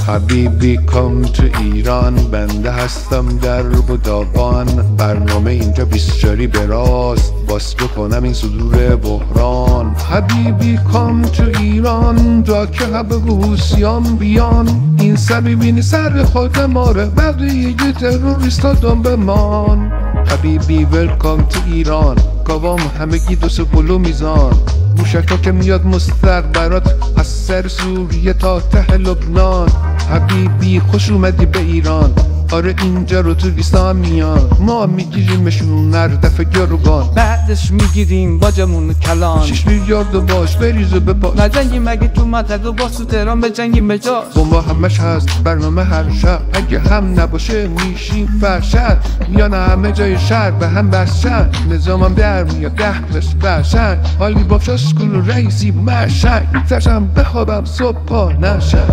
حبیبی کام تو ایران، بنده هستم در بودابان. برنامه اینجا بیسچاری به راست، باز کنم این صدور بحران. حبیبی کام تو ایران، جا که حبوسیان بیان. این سر ببینی سر خود ماره، بقیه تروریستا دنبه مان. حبیبی ولکام تو ایران، کاوام همگی دو سه میزان. موشکا که میاد مستقبرات از سر سوریه تا ته لبنان. حبیبی خوش اومدی به ایران، آره اینجا رو توریستا میان. ما میگیریمشون نردف گروگان، بعدش میگیریم باجمون کلان. 6 میلیارد باش بریز و بپاش. نجنگیم مگه تو منطقه و با تو تهران بجنگیم به جاش. بمبا همش هست برنامه هر شب، اگه هم نباشه میشیم فرشد. میان همه جای شهر به هم بسشن، نظامم در میاد دهنش فرشن. حالی با شاش کل رئیسی مشن، ترشم بخوابم صبح پا نشن.